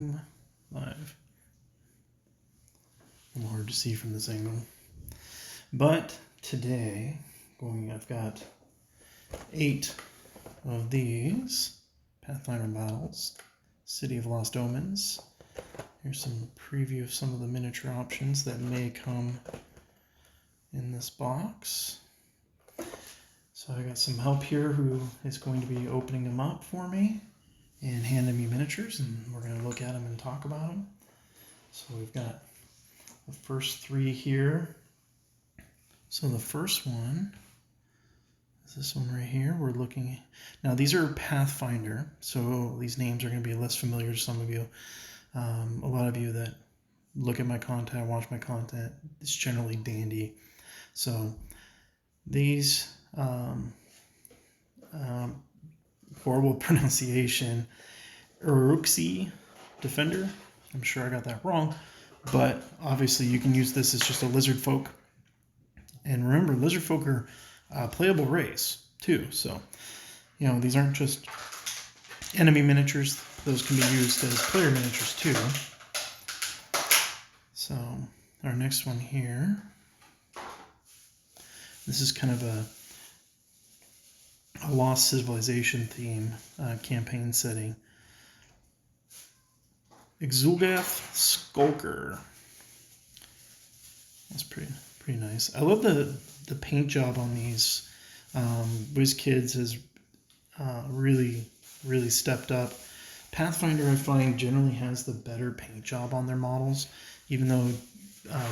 Live. A little hard to see from this angle. But today, I've got 8 of these Pathfinder battles. City of Lost Omens. Here's some preview of some of the miniature options that may come in this box. So I got some help here who is going to be opening them up for me and handing me miniatures, and we're going to look at them and talk about them. So we've got the first 3 here. So the first one is this one right here. We're looking at, now these are Pathfinder, so these names are going to be less familiar to some of you. A lot of you that look at my content, watch my content, it's generally dandy. So these horrible pronunciation, Rooksy Defender. I'm sure I got that wrong, but obviously you can use this as just a lizard folk. And remember, lizard folk are a playable race too. So, you know, these aren't just enemy miniatures. Those can be used as player miniatures too. So our next one here, this is kind of a Lost Civilization theme campaign setting. Exulgath Skulker. That's pretty nice. I love the paint job on these. WizKids has really stepped up. Pathfinder, I find, generally has the better paint job on their models, even though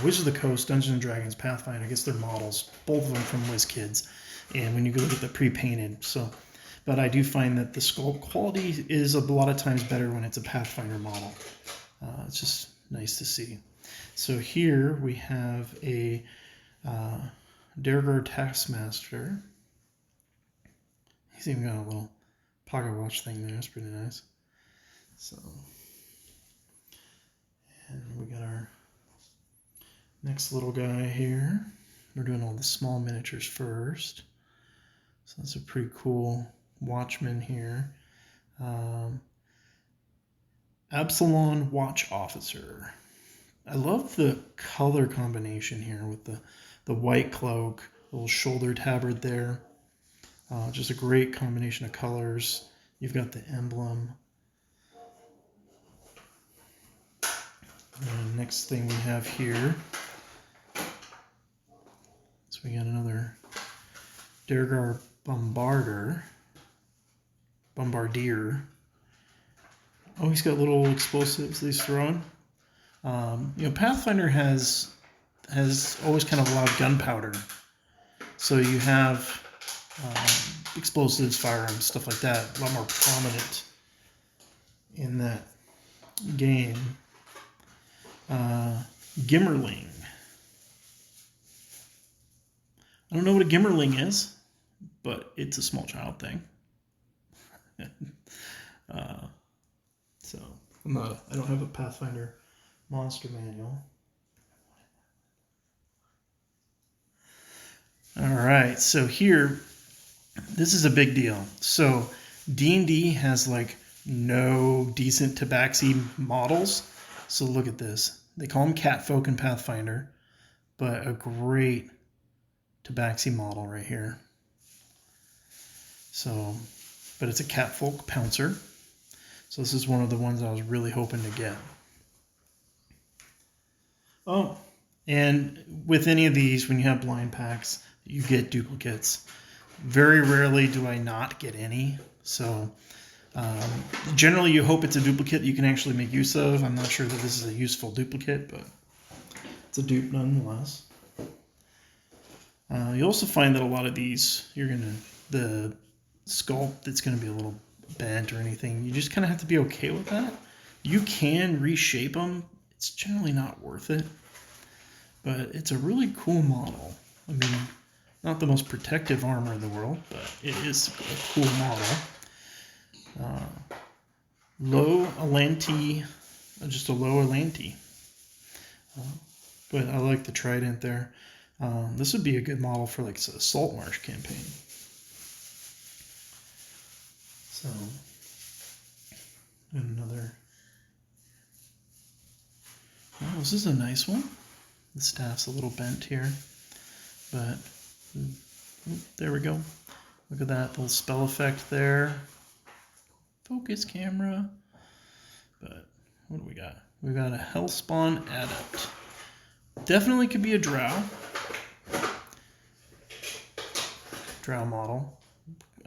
Wizards of the Coast, Dungeons & Dragons, Pathfinder, I guess they're models, both of them from WizKids. And when you go look at the pre-painted, so, but I do find that the sculpt quality is a lot of times better when it's a Pathfinder model. It's just nice to see. So here we have a Dergar Taskmaster. He's even got a little pocket watch thing there. That's pretty nice. So, and we got our next little guy here. We're doing all the small miniatures first. So that's a pretty cool watchman here. Absalon Watch Officer. I love the color combination here with the white cloak, little shoulder tabard there. Just a great combination of colors. You've got the emblem. And next thing we have here, so we got another Dergar Bombardier. Oh, he's got little explosives that he's throwing. You know, Pathfinder has always kind of allowed gunpowder. So you have explosives, firearms, stuff like that, a lot more prominent in that game. Gimmerling. I don't know what a Gimmerling is, but it's a small child thing. So I don't have a Pathfinder monster manual. All right, so here, this is a big deal. So D&D has like no decent tabaxi models. So look at this. They call them catfolk in Pathfinder, but a great tabaxi model right here. So, but it's a catfolk pouncer. So this is one of the ones I was really hoping to get. Oh, and with any of these, when you have blind packs, you get duplicates. Very rarely do I not get any. So generally you hope it's a duplicate you can actually make use of. I'm not sure that this is a useful duplicate, but it's a dupe nonetheless. You also find that a lot of these, the sculpt, it's going to be a little bent or anything. You just kind of have to be okay with that. You can reshape them. It's generally not worth it, but it's a really cool model. I mean, not the most protective armor in the world, but it is a cool model. Low Atlanti, just a low Atlanti. But I like the trident there. This would be a good model for like a Saltmarsh campaign. So, and another this is a nice one. The staff's a little bent here, but there we go. Look at that little spell effect there. Focus camera. But what do we got? We got a Hellspawn Adept. Definitely could be a drow. Drow model.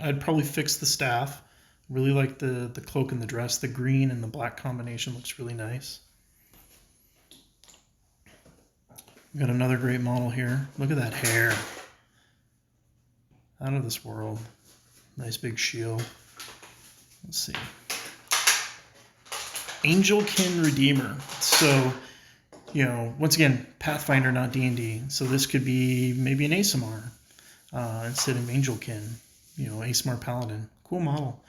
I'd probably fix the staff. Really like the cloak and the dress. The green and the black combination looks really nice. We got another great model here. Look at that hair. Out of this world. Nice big shield. Let's see. Angelkin Redeemer. So, you know, once again, Pathfinder, not D&D. So this could be maybe an ASMR instead of Angelkin. You know, ASMR Paladin. Cool model.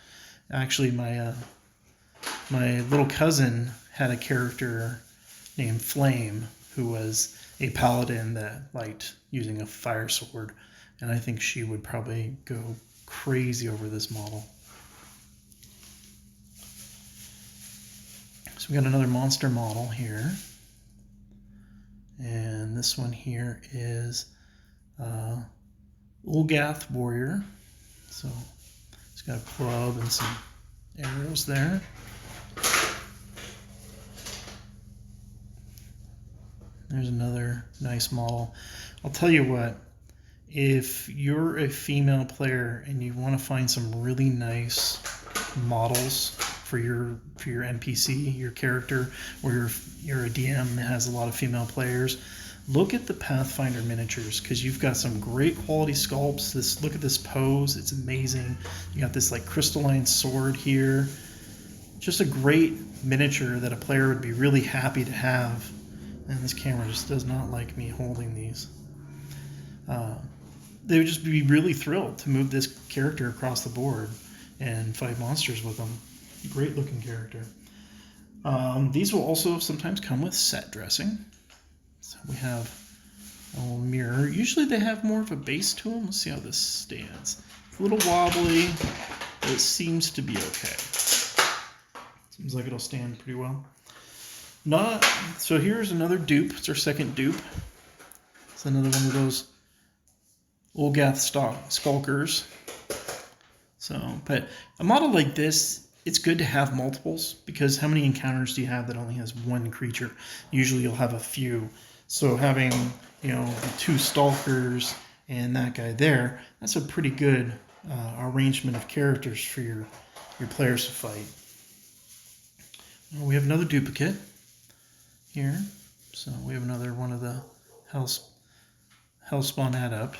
Actually, my little cousin had a character named Flame who was a paladin that liked using a fire sword, and I think she would probably go crazy over this model. So we got another monster model here, and this one here is Olgath Warrior. So it's got a club and some arrows there. There's another nice model. I'll tell you what, if you're a female player and you want to find some really nice models for your NPC, your character, or you're a DM that has a lot of female players, look at the Pathfinder miniatures, because you've got some great quality sculpts. Look at this pose, it's amazing. You got this like crystalline sword here. Just a great miniature that a player would be really happy to have. And this camera just does not like me holding these. They would just be really thrilled to move this character across the board and fight monsters with them. Great looking character. These will also sometimes come with set dressing. So we have a little mirror. Usually they have more of a base to them. Let's see how this stands. It's a little wobbly, but it seems to be okay. Seems like it'll stand pretty well. So here's another dupe. It's our second dupe. It's another one of those Olgath Skulkers. So, but a model like this, it's good to have multiples, because how many encounters do you have that only has one creature? Usually you'll have a few. So having, you know, the two Stalkers and that guy there, that's a pretty good arrangement of characters for your players to fight. We have another duplicate here. So we have another one of the Hellspawn Adept.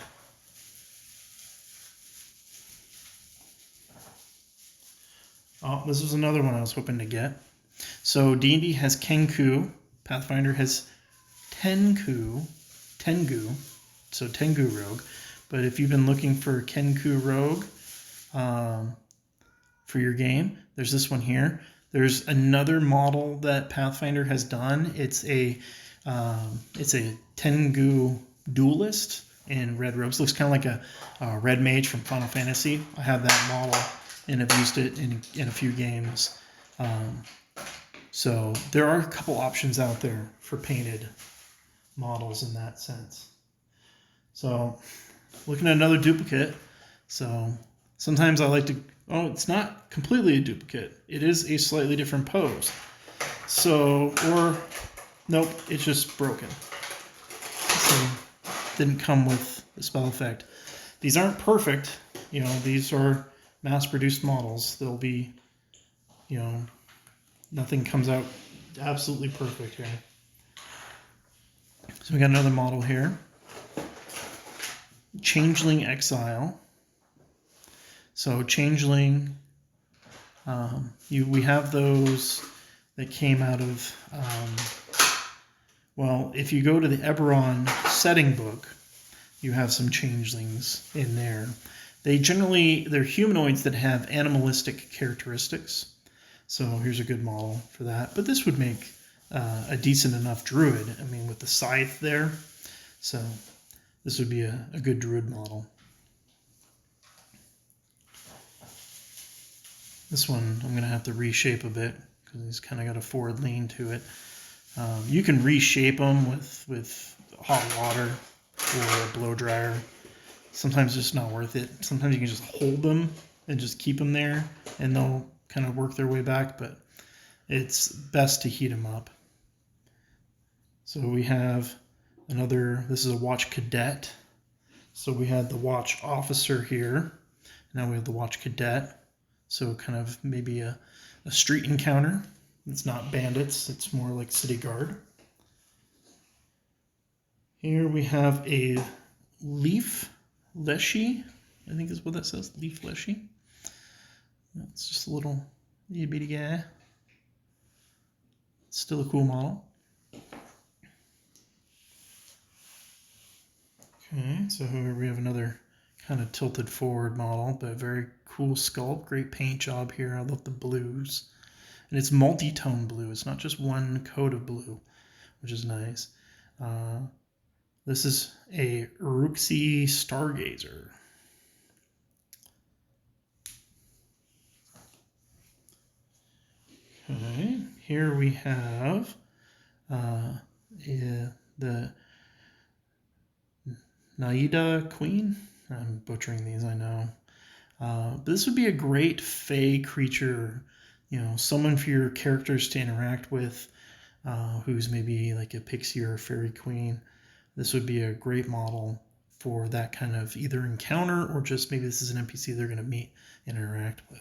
Oh, this is another one I was hoping to get. So D&D has Kenku. Pathfinder has Tengu, so Tengu Rogue. But if you've been looking for Kenku Rogue for your game, there's this one here. There's another model that Pathfinder has done. It's a Tengu duelist in red robes. Looks kind of like a red mage from Final Fantasy. I have that model and have used it in a few games. So there are a couple options out there for painted models in that sense. So looking at another duplicate. So sometimes I like to, oh, it's not completely a duplicate. It is a slightly different pose. So, or nope, it's just broken. So didn't come with the spell effect. These aren't perfect. You know, these are mass-produced models. They'll be, you know, nothing comes out absolutely perfect here. So we got another model here. Changeling Exile. So Changeling, we have those that came out of, well, if you go to the Eberron setting book, you have some changelings in there. They're humanoids that have animalistic characteristics. So here's a good model for that. But this would make a decent enough druid. I mean, with the scythe there. So this would be a good druid model. This one I'm going to have to reshape a bit because he's kind of got a forward lean to it. You can reshape them with hot water or a blow dryer. Sometimes it's just not worth it. Sometimes you can just hold them and just keep them there, and they'll kind of work their way back, but it's best to heat them up. So we have another, this is a watch cadet. So we had the watch officer here. Now we have the watch cadet. So kind of maybe a street encounter. It's not bandits, it's more like city guard. Here we have a leaf leshy, I think is what that says, leaf leshy. It's just a little itty bitty guy. Still a cool model. Okay, so here we have another kind of tilted forward model, but very cool sculpt. Great paint job here. I love the blues. And it's multi-tone blue. It's not just one coat of blue, which is nice. This is a Rooksy Stargazer. Okay, here we have the Naida Queen. I'm butchering these, I know. But this would be a great fey creature, someone for your characters to interact with, who's maybe like a pixie or a fairy queen. This would be a great model for that kind of either encounter or just maybe this is an NPC they're going to meet and interact with.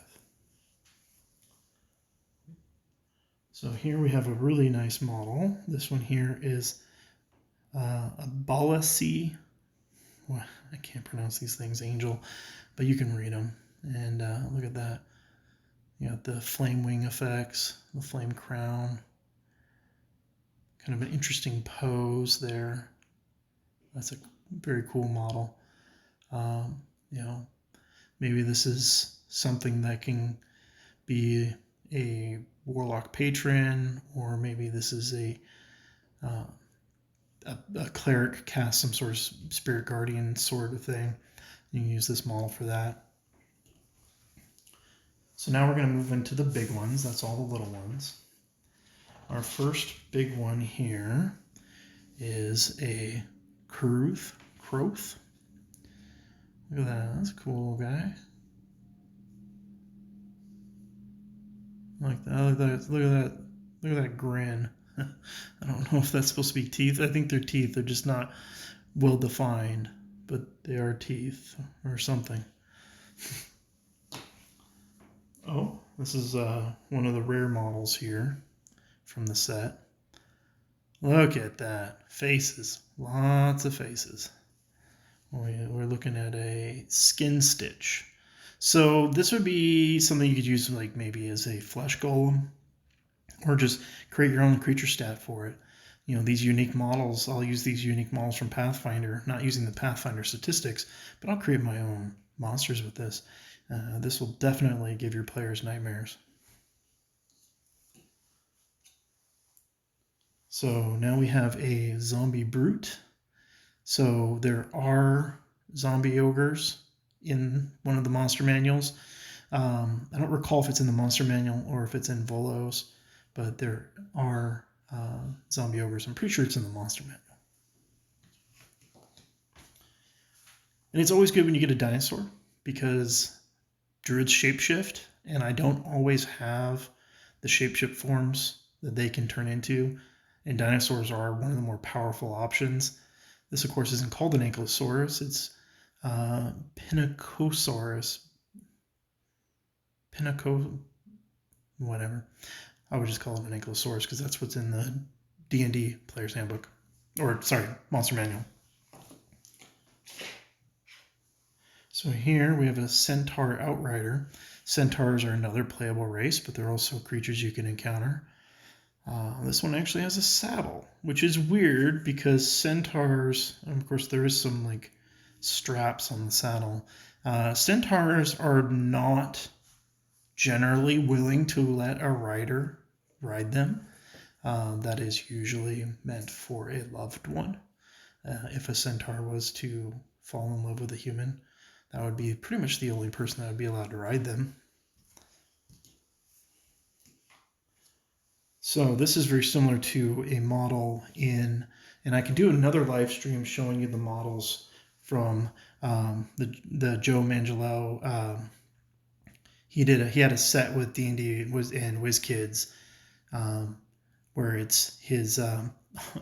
So here we have a really nice model. This one here is a Balasi. Well, I can't pronounce these things, angel, but you can read them. And look at that. You got the flame wing effects, the flame crown. Kind of an interesting pose there. That's a very cool model. Maybe this is something that can be a warlock patron, or maybe this is a cleric cast some sort of spirit guardian sort of thing. You can use this model for that. So now we're going to move into the big ones. That's all the little ones. Our first big one here is a Kroth. Look at that. That's a cool guy. I like that. Look at that. Look at that grin. I don't know if that's supposed to be teeth. I think they're teeth. They're just not well defined, but they are teeth or something. Oh, this is one of the rare models here from the set. Look at that. Faces. Lots of faces. We're looking at a skin stitch. So this would be something you could use like maybe as a flesh golem, or just create your own creature stat for it. These unique models, I'll use these unique models from Pathfinder, not using the Pathfinder statistics, but I'll create my own monsters with this. This will definitely give your players nightmares. So now we have a zombie brute. So there are zombie ogres in one of the monster manuals. I don't recall if it's in the monster manual or if it's in Volos, but there are zombie ogres. I'm pretty sure it's in the monster manual. And it's always good when you get a dinosaur, because druids shapeshift, and I don't always have the shapeshift forms that they can turn into, and dinosaurs are one of the more powerful options. This, of course, isn't called an Ankylosaurus. It's Pinacosaurus. Whatever. I would just call it an Ankylosaurus because that's what's in the D&D Player's Handbook. Or, sorry, Monster Manual. So here we have a Centaur Outrider. Centaurs are another playable race, but they're also creatures you can encounter. This one actually has a saddle, which is weird because centaurs, and of course there is some like straps on the saddle. Centaurs are not generally willing to let a rider ride them. That is usually meant for a loved one. If a centaur was to fall in love with a human, that would be pretty much the only person that would be allowed to ride them. So this is very similar to a model in, and I can do another live stream showing you the models from the Joe Manganiello. He had a set with D&D and WizKids, where it's his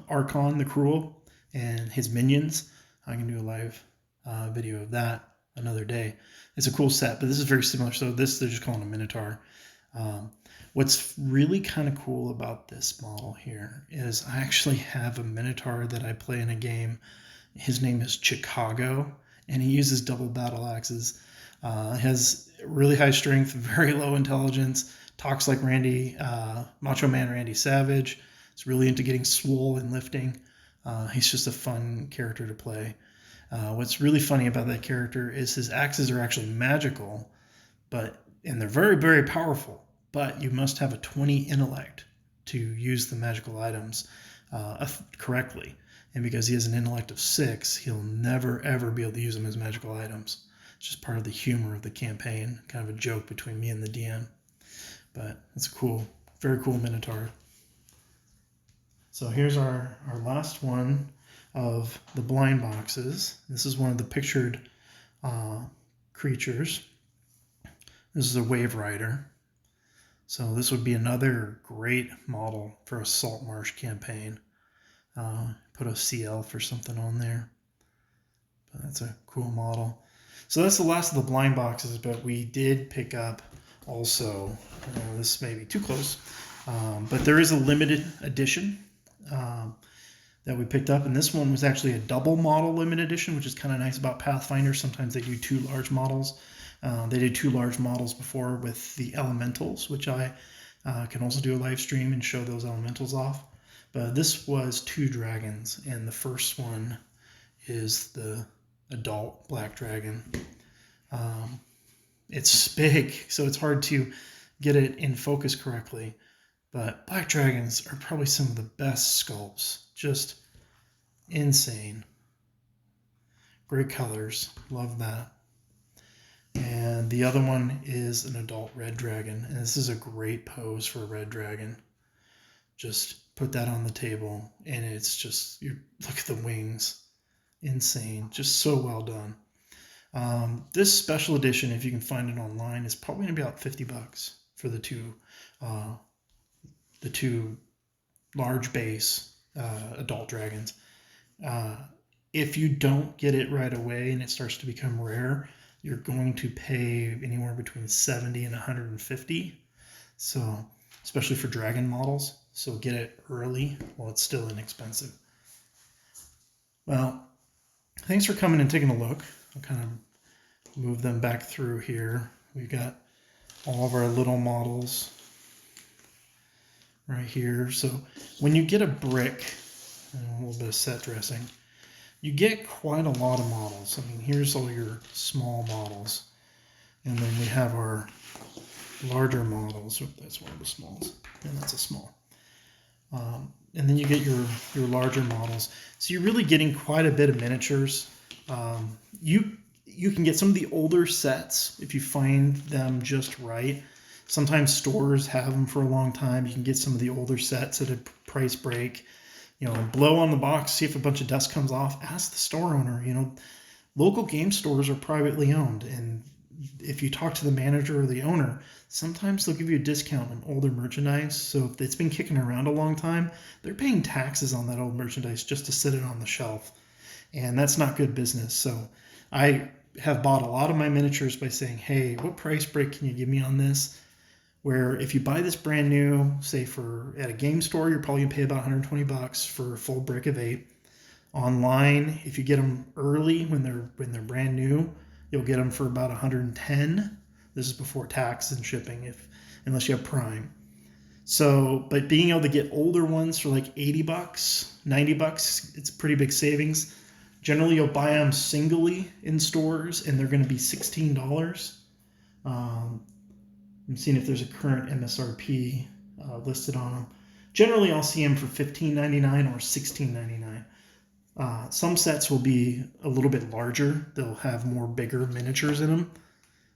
Archon the Cruel and his minions. I can do a live video of that another day. It's a cool set, but this is very similar. So this, they're just calling a Minotaur. What's really kind of cool about this model here is I actually have a Minotaur that I play in a game. His name is Chicago, and he uses double battle axes. Has really high strength, very low intelligence, talks like Macho Man Randy Savage. He's really into getting swole and lifting. He's just a fun character to play. What's really funny about that character is his axes are actually magical, and they're very, very powerful. But you must have a 20 intellect to use the magical items correctly. And because he has an intellect of 6, he'll never, ever be able to use them as magical items. It's just part of the humor of the campaign, kind of a joke between me and the DM. But it's a cool, very cool Minotaur. So here's our last one of the blind boxes. This is one of the pictured creatures. This is a Wave Rider. So this would be another great model for a Salt Marsh campaign. Put a CL for something on there. But that's a cool model. So that's the last of the blind boxes, but we did pick up also, this may be too close, but there is a limited edition that we picked up, and this one was actually a double model limited edition, which is kind of nice about Pathfinder. Sometimes they do 2 large models. They did 2 large models before with the elementals, which I can also do a live stream and show those elementals off. But this was 2 dragons, and the first one is the adult black dragon. It's big, so it's hard to get it in focus correctly. But black dragons are probably some of the best sculpts. Just insane. Great colors. Love that. And the other one is an adult red dragon. And this is a great pose for a red dragon. Just put that on the table, and it's just, look at the wings. Insane. Just so well done. This special edition, if you can find it online, is probably going to be about $50 for the two large base adult dragons. If you don't get it right away and it starts to become rare, you're going to pay anywhere between $70 and $150. So, especially for dragon models. So get it early while it's still inexpensive. Well, thanks for coming and taking a look. I'll kind of move them back through here. We've got all of our little models right here. So when you get a brick and a little bit of set dressing, you get quite a lot of models. I mean, here's all your small models. And then we have our larger models. Oh, that's one of the smalls. And that's a small. And then you get your larger models. So you're really getting quite a bit of miniatures. You can get some of the older sets if you find them just right. Sometimes stores have them for a long time. You can get some of the older sets at a price break. Blow on the box, see if a bunch of dust comes off. Ask the store owner. Local game stores are privately owned, and if you talk to the manager or the owner, sometimes they'll give you a discount on older merchandise. So if it's been kicking around a long time, they're paying taxes on that old merchandise just to sit it on the shelf. And that's not good business. So I have bought a lot of my miniatures by saying, hey, what price break can you give me on this? Where if you buy this brand new, say at a game store, you're probably gonna pay about $120 for a full brick of 8. Online, if you get them early when they're brand new, you'll get them for about $110. This is before tax and shipping, unless you have Prime. So, but being able to get older ones for like $80, $90, it's pretty big savings. Generally, you'll buy them singly in stores, and they're going to be $16. I'm seeing if there's a current MSRP listed on them. Generally, I'll see them for $15.99 or $16.99. Some sets will be a little bit larger. They'll have more bigger miniatures in them.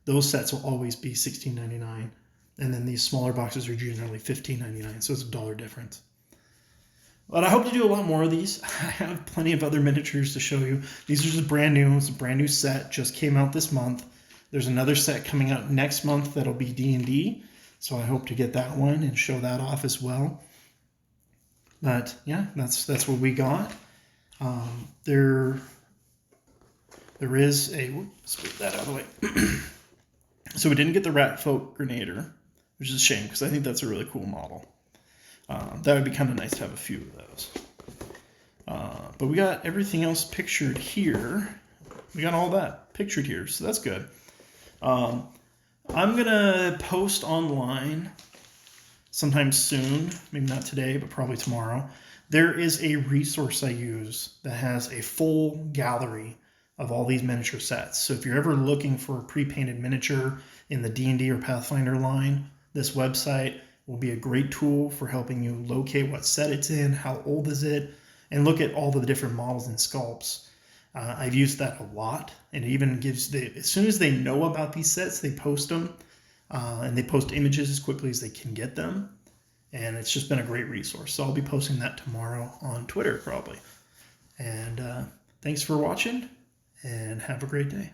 Those sets will always be $16.99. And then these smaller boxes are generally $15.99, so it's $1 difference. But I hope to do a lot more of these. I have plenty of other miniatures to show you. These are just brand new. It's a brand new set. Just came out this month. There's another set coming out next month that'll be D&D. So I hope to get that one and show that off as well. But yeah, that's what we got. There is a... Let's put that out of the way. So we didn't get the Rat Folk Grenader, which is a shame because I think that's a really cool model. That would be kind of nice to have a few of those. But we got everything else pictured here. We got all that pictured here, so that's good. I'm going to post online sometime soon, maybe not today, but probably tomorrow. There is a resource I use that has a full gallery of all these miniature sets. So if you're ever looking for a pre-painted miniature in the D&D or Pathfinder line, this website will be a great tool for helping you locate what set it's in, how old is it, and look at all the different models and sculpts. I've used that a lot, and it even gives as soon as they know about these sets, they post them, and they post images as quickly as they can get them, and it's just been a great resource. So I'll be posting that tomorrow on Twitter probably. And thanks for watching, and have a great day.